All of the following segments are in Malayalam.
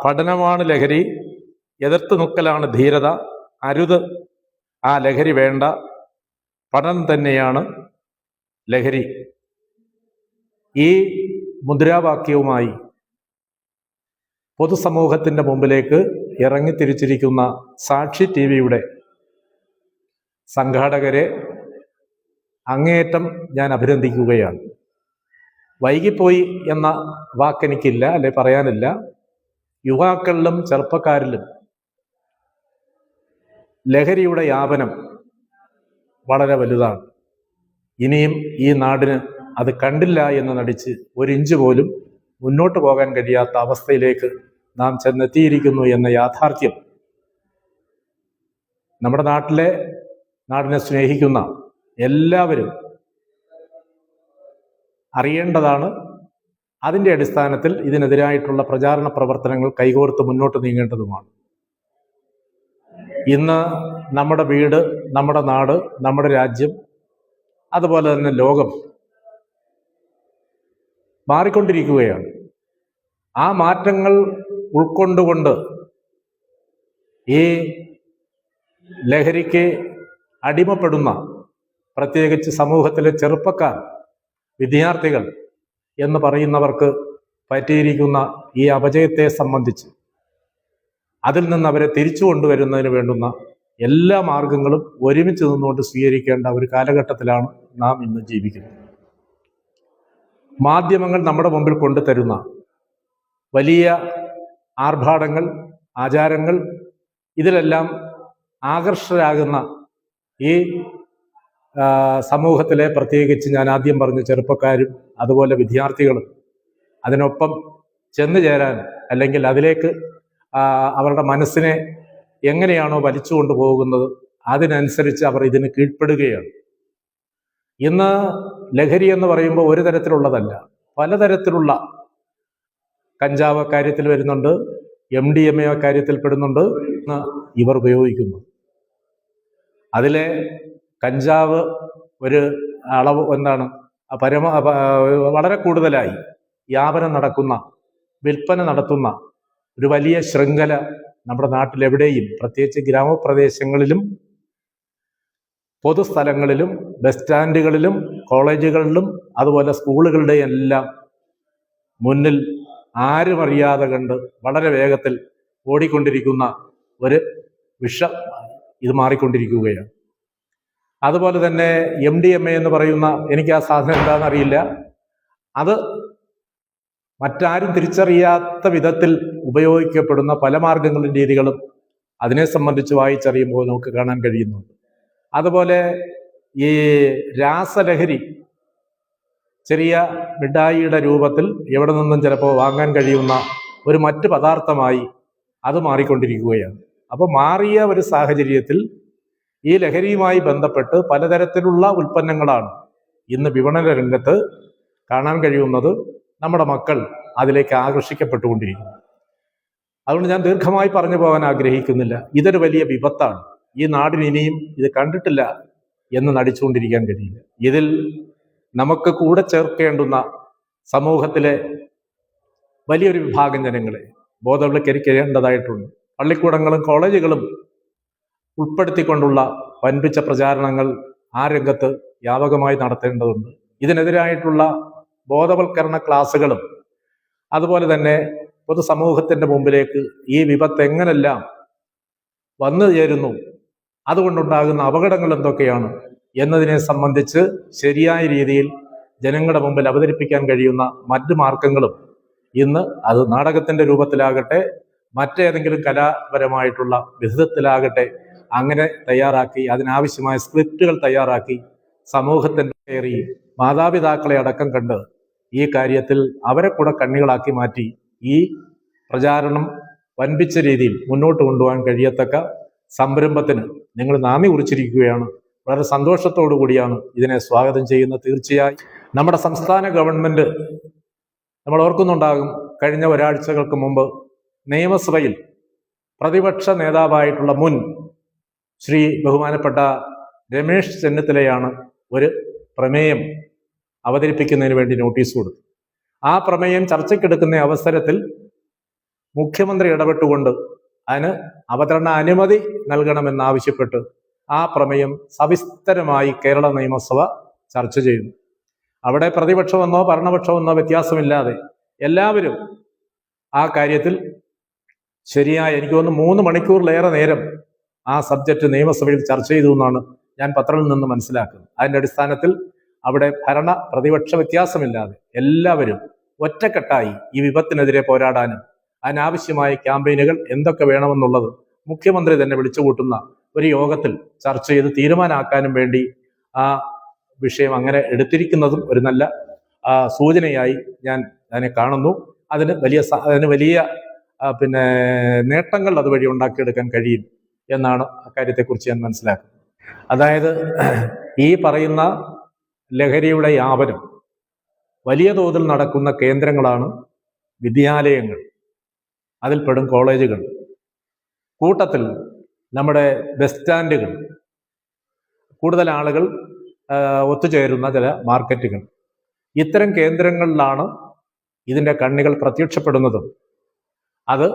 പഠനമാണ് ലഹരി, എതിർത്ത് നിൽക്കലാണ് ധീരത, അരുത് ആ ലഹരി വേണ്ട, പഠനം തന്നെയാണ് ലഹരി. ഈ മുദ്രാവാക്യവുമായി പൊതുസമൂഹത്തിൻ്റെ മുമ്പിലേക്ക് ഇറങ്ങിത്തിരിച്ചിരിക്കുന്ന സാക്ഷി ടി വിയുടെ സംഘാടകരെ അങ്ങേയറ്റം ഞാൻ അഭിനന്ദിക്കുകയാണ്. വൈകിപ്പോയി എന്ന വാക്കെനിക്കില്ല, അല്ലെ പറയാനില്ല. യുവാക്കളിലും ചെറുപ്പക്കാരിലും ലഹരിയുടെ വ്യാപനം വളരെ വലുതാണ്. ഇനിയും ഈ നാടിന് അത് കണ്ടില്ല എന്ന് നടിച്ച് ഒരു ഇഞ്ച് പോലും മുന്നോട്ട് പോകാൻ കഴിയാത്ത അവസ്ഥയിലേക്ക് നാം ചെന്നെത്തിയിരിക്കുന്നു എന്ന യാഥാർത്ഥ്യം നമ്മുടെ നാടിനെ സ്നേഹിക്കുന്ന എല്ലാവരും അറിയേണ്ടതാണ്. അതിൻ്റെ അടിസ്ഥാനത്തിൽ ഇതിനെതിരായിട്ടുള്ള പ്രചാരണ പ്രവർത്തനങ്ങൾ കൈകോർത്ത് മുന്നോട്ട് നീങ്ങേണ്ടതുമാണ്. ഇന്ന് നമ്മുടെ വീട്, നമ്മുടെ നാട്, നമ്മുടെ രാജ്യം, അതുപോലെ തന്നെ ലോകം മാറിക്കൊണ്ടിരിക്കുകയാണ്. ആ മാറ്റങ്ങൾ ഉൾക്കൊണ്ടുകൊണ്ട് ഈ ലഹരിക്ക് അടിമപ്പെടുന്ന പ്രത്യേകിച്ച് സമൂഹത്തിലെ ചെറുപ്പക്കാർ, വിദ്യാർത്ഥികൾ എന്ന് പറയുന്നവർക്ക് പറ്റിയിരിക്കുന്ന ഈ അപജയത്തെ സംബന്ധിച്ച് അതിൽ നിന്ന് അവരെ തിരിച്ചു കൊണ്ടുവരുന്നതിന് വേണ്ടുന്ന എല്ലാ മാർഗങ്ങളും ഒരുമിച്ച് നിന്നുകൊണ്ട് സ്വീകരിക്കേണ്ട ഒരു കാലഘട്ടത്തിലാണ് നാം ഇന്ന് ജീവിക്കുന്നത്. മാധ്യമങ്ങൾ നമ്മുടെ മുമ്പിൽ കൊണ്ടുതരുന്ന വലിയ ആർഭാടങ്ങൾ, ആചാരങ്ങൾ, ഇതിലെല്ലാം ആകർഷകരാകുന്ന ഈ സമൂഹത്തിലെ പ്രത്യേകിച്ച് ഞാൻ ആദ്യം പറഞ്ഞ ചെറുപ്പക്കാരും അതുപോലെ വിദ്യാർത്ഥികളും അതിനൊപ്പം ചെന്നു ചേരാൻ, അല്ലെങ്കിൽ അതിലേക്ക് അവരുടെ മനസ്സിനെ എങ്ങനെയാണോ വലിച്ചു കൊണ്ടുപോകുന്നത് അതിനനുസരിച്ച് അവർ ഇതിന് കീഴ്പ്പെടുകയാണ്. ഇന്ന് ലഹരി എന്ന് പറയുമ്പോൾ ഒരു തരത്തിലുള്ളതല്ല, പലതരത്തിലുള്ള കഞ്ചാവ് കാര്യത്തിൽ വരുന്നുണ്ട്, MDMA കാര്യത്തിൽ പെടുന്നുണ്ട് ഇവർ ഉപയോഗിക്കുന്നു. അതിലെ കഞ്ചാവ് ഒരു അളവ് വളരെ കൂടുതലായി വ്യാപനം നടക്കുന്ന, വിൽപ്പന നടത്തുന്ന ഒരു വലിയ ശൃംഖല നമ്മുടെ നാട്ടിലെവിടെയും, പ്രത്യേകിച്ച് ഗ്രാമപ്രദേശങ്ങളിലും പൊതുസ്ഥലങ്ങളിലും ബസ് സ്റ്റാൻഡുകളിലും കോളേജുകളിലും അതുപോലെ സ്കൂളുകളുടെ എല്ലാം മുന്നിൽ ആരും അറിയാതെ കണ്ട് വളരെ വേഗത്തിൽ ഓടിക്കൊണ്ടിരിക്കുന്ന ഒരു വിഷം ഇത് മാറിക്കൊണ്ടിരിക്കുകയാണ്. അതുപോലെ തന്നെ MDMA എന്ന് പറയുന്ന, എനിക്ക് ആ സാധനം എന്താണെന്ന് അറിയില്ല, അത് മറ്റാരും തിരിച്ചറിയാത്ത വിധത്തിൽ ഉപയോഗിക്കപ്പെടുന്ന പല മാർഗങ്ങളും രീതികളും അതിനെ സംബന്ധിച്ച് വായിച്ചറിയുമ്പോൾ നമുക്ക് കാണാൻ കഴിയുന്നുണ്ട്. അതുപോലെ ഈ രാസലഹരി ചെറിയ മിഠായിയുടെ രൂപത്തിൽ എവിടെ നിന്നും ചിലപ്പോൾ വാങ്ങാൻ കഴിയുന്ന ഒരു മറ്റ് പദാർത്ഥമായി അത് മാറിക്കൊണ്ടിരിക്കുകയാണ്. അപ്പോൾ മാറിയ ഒരു സാഹചര്യത്തിൽ ഈ ലഹരിയുമായി ബന്ധപ്പെട്ട് പലതരത്തിലുള്ള ഉൽപ്പന്നങ്ങളാണ് ഇന്ന് വിപണന രംഗത്ത് കാണാൻ കഴിയുന്നത്. നമ്മുടെ മക്കൾ അതിലേക്ക് ആകർഷിക്കപ്പെട്ടുകൊണ്ടിരിക്കുന്നു. അതുകൊണ്ട് ഞാൻ ദീർഘമായി പറഞ്ഞു പോകാൻ ആഗ്രഹിക്കുന്നില്ല. ഇതൊരു വലിയ വിപത്താണ്. ഈ നാടിന് ഇനിയും ഇത് കണ്ടിട്ടില്ല എന്ന് നടിച്ചുകൊണ്ടിരിക്കാൻ കഴിയില്ല. ഇതിൽ നമുക്ക് കൂടെ ചേർക്കേണ്ടുന്ന സമൂഹത്തിലെ വലിയൊരു വിഭാഗം ജനങ്ങളെ ബോധവൽക്കരിക്കേണ്ടതായിട്ടുണ്ട്. പള്ളിക്കൂടങ്ങളും കോളേജുകളും ഉൾപ്പെടുത്തിക്കൊണ്ടുള്ള വൻപിച്ച പ്രചാരണങ്ങൾ ആ രംഗത്ത് വ്യാപകമായി നടത്തേണ്ടതുണ്ട്. ഇതിനെതിരായിട്ടുള്ള ബോധവൽക്കരണ ക്ലാസ്സുകളും അതുപോലെ തന്നെ പൊതുസമൂഹത്തിൻ്റെ മുമ്പിലേക്ക് ഈ വിപത്ത് എങ്ങനെല്ലാം വന്നു ചേരുന്നു, അതുകൊണ്ടുണ്ടാകുന്ന അപകടങ്ങൾ എന്തൊക്കെയാണ് എന്നതിനെ സംബന്ധിച്ച് ശരിയായ രീതിയിൽ ജനങ്ങളുടെ മുമ്പിൽ അവതരിപ്പിക്കാൻ കഴിയുന്ന മറ്റു മാർഗങ്ങളും ഇന്ന് അത് നാടകത്തിൻ്റെ രൂപത്തിലാകട്ടെ, മറ്റേതെങ്കിലും കലാപരമായിട്ടുള്ള വിധത്തിലാകട്ടെ, അങ്ങനെ തയ്യാറാക്കി അതിനാവശ്യമായ സ്ക്രിപ്റ്റുകൾ തയ്യാറാക്കി സമൂഹത്തിൻ്റെ കയറി മാതാപിതാക്കളെ അടക്കം കണ്ട് ഈ കാര്യത്തിൽ അവരെ കൂടെ കണ്ണികളാക്കി മാറ്റി ഈ പ്രചാരണം വൻപിച്ച രീതിയിൽ മുന്നോട്ട് കൊണ്ടുപോകാൻ കഴിയത്തക്ക സംരംഭത്തിന് നിങ്ങൾ നാന്ദി കുറിച്ചിരിക്കുകയാണ്. വളരെ സന്തോഷത്തോടു കൂടിയാണ് ഇതിനെ സ്വാഗതം ചെയ്യുന്നത്. തീർച്ചയായും നമ്മുടെ സംസ്ഥാന ഗവൺമെൻറ്, നമ്മൾ ഓർക്കുന്നുണ്ടാകും, കഴിഞ്ഞ ഒരാഴ്ചകൾക്ക് മുമ്പ് നിയമസഭയിൽ പ്രതിപക്ഷ നേതാവായിട്ടുള്ള മുൻ ശ്രീ ബഹുമാനപ്പെട്ട രമേശ് ചെന്നിത്തലയാണ് ഒരു പ്രമേയം അവതരിപ്പിക്കുന്നതിന് വേണ്ടി നോട്ടീസ് കൊടുത്തു. ആ പ്രമേയം ചർച്ചയ്ക്കെടുക്കുന്ന അവസരത്തിൽ മുഖ്യമന്ത്രി ഇടപെട്ടുകൊണ്ട് അതിന് അവതരണ അനുമതി നൽകണമെന്നാവശ്യപ്പെട്ട് ആ പ്രമേയം സവിസ്തരമായി കേരള നിയമസഭ ചർച്ച ചെയ്യുന്നു. അവിടെ പ്രതിപക്ഷമെന്നോ ഭരണപക്ഷമെന്നോ വ്യത്യാസമില്ലാതെ എല്ലാവരും ആ കാര്യത്തിൽ ശരിയായ, എനിക്ക് തോന്നുന്നു 3 മണിക്കൂറിലേറെ നേരം ആ സബ്ജക്റ്റ് നിയമസഭയിൽ ചർച്ച ചെയ്തു എന്നാണ് ഞാൻ പത്രത്തിൽ നിന്ന് മനസ്സിലാക്കുന്നത്. അതിൻ്റെ അടിസ്ഥാനത്തിൽ അവിടെ ഭരണ പ്രതിപക്ഷ വ്യത്യാസമില്ലാതെ എല്ലാവരും ഒറ്റക്കെട്ടായി ഈ വിപത്തിനെതിരെ പോരാടാനും അതിനാവശ്യമായ ക്യാമ്പയിനുകൾ എന്തൊക്കെ വേണമെന്നുള്ളത് മുഖ്യമന്ത്രി തന്നെ വിളിച്ചുകൂട്ടുന്ന ഒരു യോഗത്തിൽ ചർച്ച ചെയ്ത് തീരുമാനമാക്കാനും വേണ്ടി ആ വിഷയം അങ്ങനെ എടുത്തിരിക്കുന്നതും ഒരു നല്ല സൂചനയായി ഞാൻ അതിനെ കാണുന്നു. അതിന് വലിയ നേട്ടങ്ങൾ അതുവഴി ഉണ്ടാക്കിയെടുക്കാൻ കഴിയും എന്നാണ് അക്കാര്യത്തെക്കുറിച്ച് ഞാൻ മനസ്സിലാക്കുന്നത്. അതായത് ഈ പറയുന്ന ലഹരിയുടെ വ്യാപനം വലിയ തോതിൽ നടക്കുന്ന കേന്ദ്രങ്ങളാണ് വിദ്യാലയങ്ങൾ, അതിൽപ്പെടും കോളേജുകൾ, കൂട്ടത്തിൽ നമ്മുടെ ബസ് സ്റ്റാൻഡുകൾ, കൂടുതൽ ആളുകൾ ഒത്തുചേരുന്ന ചില മാർക്കറ്റുകൾ. ഇത്തരം കേന്ദ്രങ്ങളിലാണ് ഇതിൻ്റെ കണ്ണികൾ പ്രത്യക്ഷപ്പെടുന്നതും അത്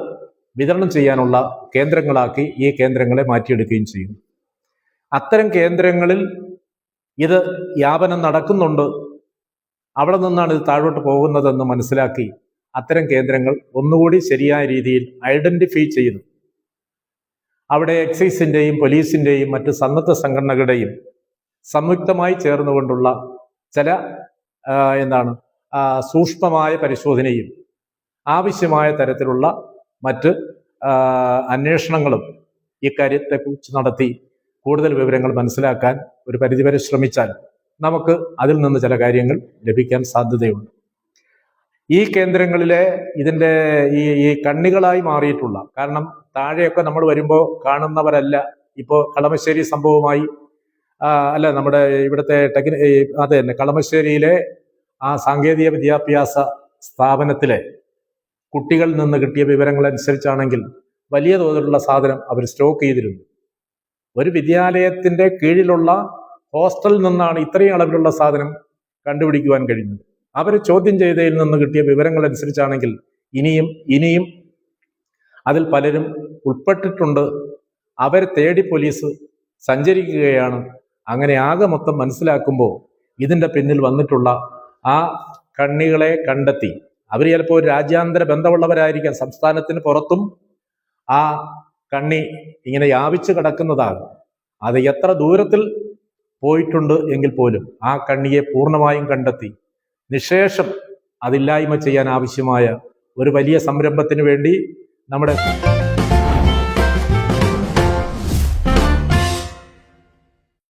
വിതരണം ചെയ്യാനുള്ള കേന്ദ്രങ്ങളാക്കി ഈ കേന്ദ്രങ്ങളെ മാറ്റിയെടുക്കുകയും ചെയ്യും. അത്തരം കേന്ദ്രങ്ങളിൽ ഇത് വ്യാപനം നടക്കുന്നുണ്ട്, അവിടെ നിന്നാണ് ഇത് താഴോട്ട് പോകുന്നതെന്ന് മനസ്സിലാക്കി അത്തരം കേന്ദ്രങ്ങൾ ഒന്നുകൂടി ശരിയായ രീതിയിൽ ഐഡന്റിഫൈ ചെയ്തു അവിടെ എക്സൈസിൻ്റെയും പോലീസിൻ്റെയും മറ്റ് സന്നദ്ധ സംഘടനകളുടെയും സംയുക്തമായി ചേർന്നുകൊണ്ടുള്ള ചില സൂക്ഷ്മമായ പരിശോധനയും ആവശ്യമായ തരത്തിലുള്ള മറ്റ് അന്വേഷണങ്ങളും ഇക്കാര്യത്തെക്കുറിച്ച് നടത്തി കൂടുതൽ വിവരങ്ങൾ മനസ്സിലാക്കാൻ ഒരു പരിധിവരെ ശ്രമിച്ചാൽ നമുക്ക് അതിൽ നിന്ന് ചില കാര്യങ്ങൾ ലഭിക്കാൻ സാധ്യതയുണ്ട്. ഈ കേന്ദ്രങ്ങളിലെ ഇതിൻ്റെ ഈ കണ്ണികളായി മാറിയിട്ടുള്ള, കാരണം താഴെയൊക്കെ നമ്മൾ വരുമ്പോൾ കാണുന്നവരല്ല. ഇപ്പോൾ കളമശ്ശേരി സംഭവമായി നമ്മുടെ ഇവിടുത്തെ അത് തന്നെ കളമശ്ശേരിയിലെ ആ സാങ്കേതിക വിദ്യാഭ്യാസ സ്ഥാപനത്തിലെ കുട്ടികളിൽ നിന്ന് കിട്ടിയ വിവരങ്ങൾ അനുസരിച്ചാണെങ്കിൽ വലിയ തോതിലുള്ള സാധനം അവർ സ്റ്റോക്ക് ചെയ്തിരുന്നു. ഒരു വിദ്യാലയത്തിന്റെ കീഴിലുള്ള ഹോസ്റ്റലിൽ നിന്നാണ് ഇത്രയും അളവിലുള്ള സാധനം കണ്ടുപിടിക്കുവാൻ കഴിഞ്ഞത്. അവർ ചോദ്യം ചെയ്തതിൽ നിന്ന് കിട്ടിയ വിവരങ്ങൾ അനുസരിച്ചാണെങ്കിൽ ഇനിയും അതിൽ പലരും ഉൾപ്പെട്ടിട്ടുണ്ട്. അവർ തേടി പോലീസ് സഞ്ചരിക്കുകയാണ്. അങ്ങനെ ആകെ മൊത്തം മനസ്സിലാക്കുമ്പോൾ ഇതിൻ്റെ പിന്നിൽ വന്നിട്ടുള്ള ആ കണ്ണികളെ കണ്ടെത്തി, അവർ ചിലപ്പോൾ രാജ്യാന്തര ബന്ധമുള്ളവരായിരിക്കാം, സംസ്ഥാനത്തിന് പുറത്തും ആ കണ്ണി ഇങ്ങനെ വ്യാപിച്ചു കിടക്കുന്നതാകും. അത് എത്ര ദൂരത്തിൽ പോയിട്ടുണ്ട് എങ്കിൽ പോലും ആ കണ്ണിയെ പൂർണ്ണമായും കണ്ടെത്തി നിശേഷം അതില്ലായ്മ ചെയ്യാൻ ആവശ്യമായ ഒരു വലിയ സംരംഭത്തിന് വേണ്ടി നമ്മുടെ